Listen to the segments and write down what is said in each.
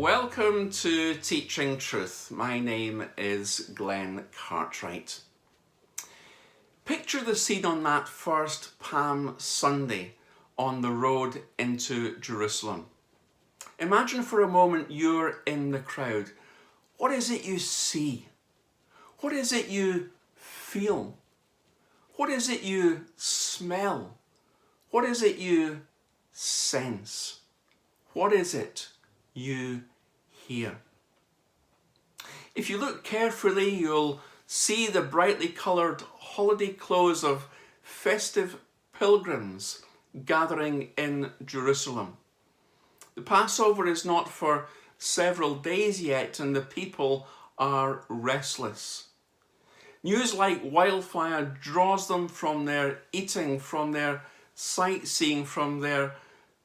Welcome to Teaching Truth. My name is Glenn Cartwright. Picture the scene on that first Palm Sunday on the road into Jerusalem. Imagine for a moment you're in the crowd. What is it you see? What is it you feel? What is it you smell? What is it you sense? What is it you hear? If you look carefully, you'll see the brightly coloured holiday clothes of festive pilgrims gathering in Jerusalem. The Passover is not for several days yet, and the people are restless. News like wildfire draws them from their eating, from their sightseeing, from their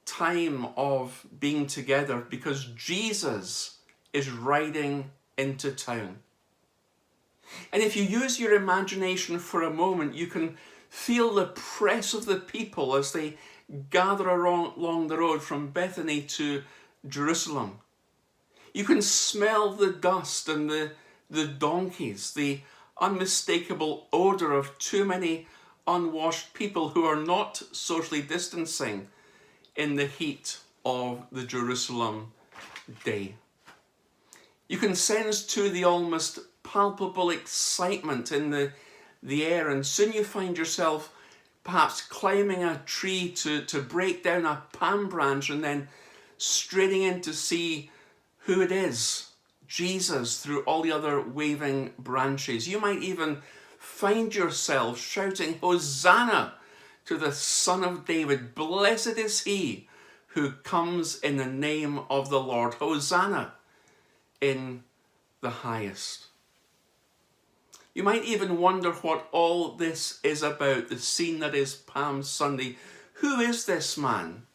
time of being together, because Jesus is riding into town. And if you use your imagination for a moment, you can feel the press of the people as they gather along the road from Bethany to Jerusalem. You can smell the dust and the donkeys, the unmistakable odour of too many unwashed people who are not socially distancing in the heat of the Jerusalem day. You can sense too the almost palpable excitement in the air, and soon you find yourself perhaps climbing a tree to break down a palm branch and then straining in to see who it is, Jesus, through all the other waving branches. You might even find yourself shouting, "Hosanna to the Son of David. Blessed is he who comes in the name of the Lord. Hosanna in the highest." You might even wonder what all this is about, the scene that is Palm Sunday. Who is this man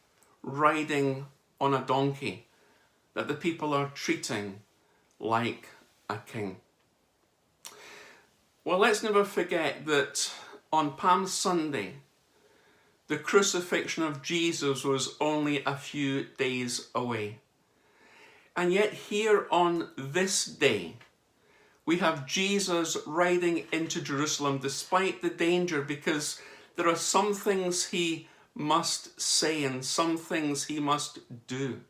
riding on a donkey that the people are treating like a king? Well, let's never forget that on Palm Sunday, the crucifixion of Jesus was only a few days away. And yet here on this day, we have Jesus riding into Jerusalem despite the danger, because there are some things he must say and some things he must do.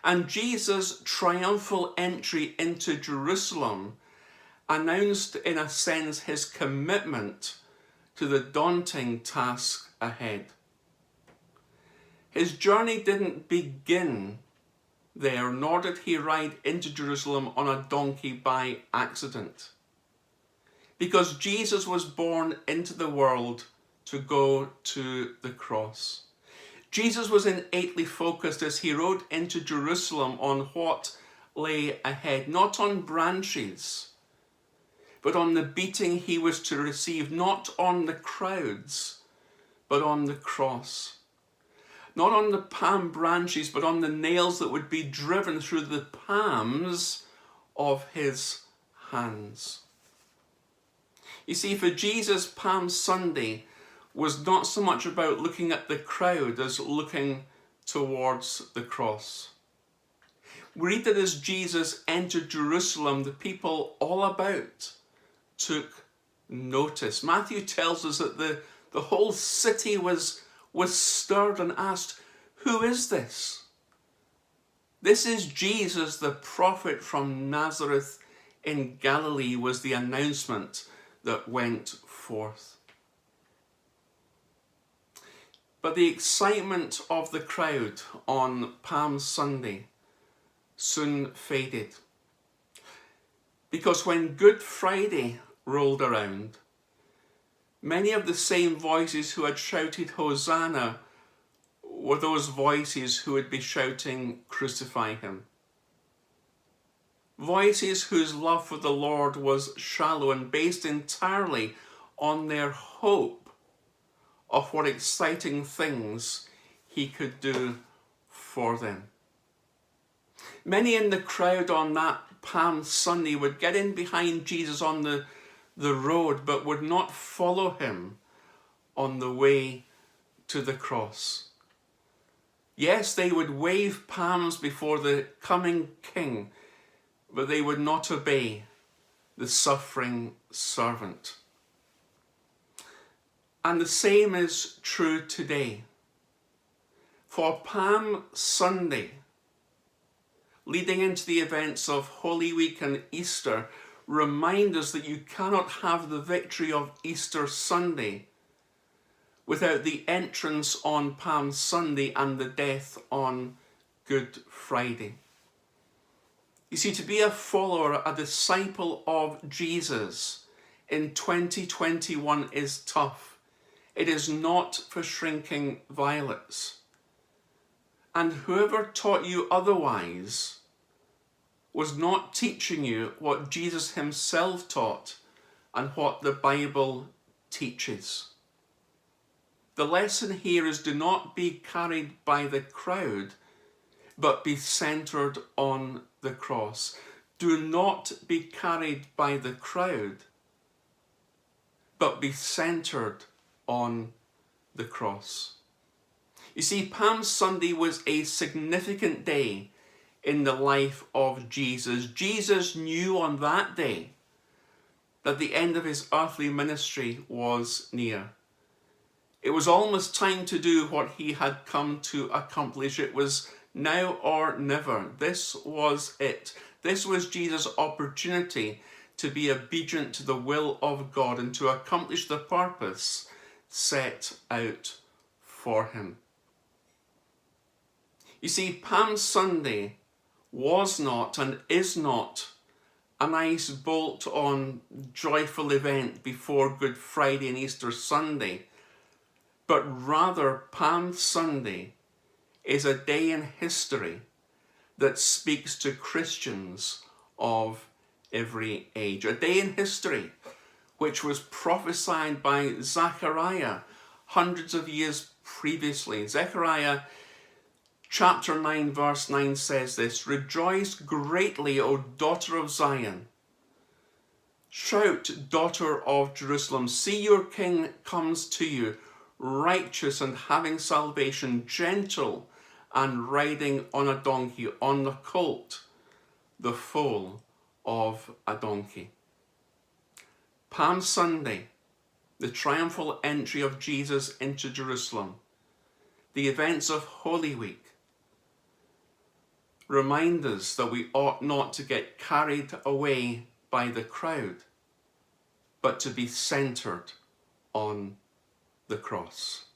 And Jesus' triumphal entry into Jerusalem announced, in a sense, his commitment to the daunting task ahead. His journey didn't begin there, nor did he ride into Jerusalem on a donkey by accident, because Jesus was born into the world to go to the cross. Jesus was innately focused as he rode into Jerusalem on what lay ahead, not on branches, but on the beating he was to receive, not on the crowds, but on the cross. Not on the palm branches, but on the nails that would be driven through the palms of his hands. You see, for Jesus, Palm Sunday was not so much about looking at the crowd as looking towards the cross. We read that as Jesus entered Jerusalem, the people all about took notice. Matthew tells us that the whole city was stirred and asked, "Who is this?" "This is Jesus, the prophet from Nazareth in Galilee," was the announcement that went forth. But the excitement of the crowd on Palm Sunday soon faded, because when Good Friday rolled around, many of the same voices who had shouted Hosanna were those voices who would be shouting, "Crucify him." Voices whose love for the Lord was shallow and based entirely on their hope of what exciting things he could do for them. Many in the crowd on that Palm Sunday would get in behind Jesus on the road, but would not follow him on the way to the cross. Yes, they would wave palms before the coming king, but they would not obey the suffering servant. And the same is true today. For Palm Sunday, leading into the events of Holy Week and Easter, remind us that you cannot have the victory of Easter Sunday without the entrance on Palm Sunday and the death on Good Friday. You see, to be a follower, a disciple of Jesus in 2021 is tough. It is not for shrinking violets. And whoever taught you otherwise was not teaching you what Jesus himself taught and what the Bible teaches. The lesson here is, do not be carried by the crowd, but be centered on the cross. Do not be carried by the crowd, but be centered on the cross. You see, Palm Sunday was a significant day in the life of Jesus. Jesus knew on that day that the end of his earthly ministry was near. It was almost time to do what he had come to accomplish. It was now or never. This was it. This was Jesus' opportunity to be obedient to the will of God and to accomplish the purpose set out for him. You see, Palm Sunday was not and is not a nice bolt-on joyful event before Good Friday and Easter Sunday, but rather Palm Sunday is a day in history that speaks to Christians of every age. A day in history which was prophesied by Zechariah hundreds of years previously. Zechariah chapter 9 verse 9 says this: "Rejoice greatly, O daughter of Zion. Shout, daughter of Jerusalem. See, your king comes to you, righteous and having salvation, gentle and riding on a donkey, on the colt, the foal of a donkey." Palm Sunday, the triumphal entry of Jesus into Jerusalem, the events of Holy Week, remind us that we ought not to get carried away by the crowd, but to be centered on the cross.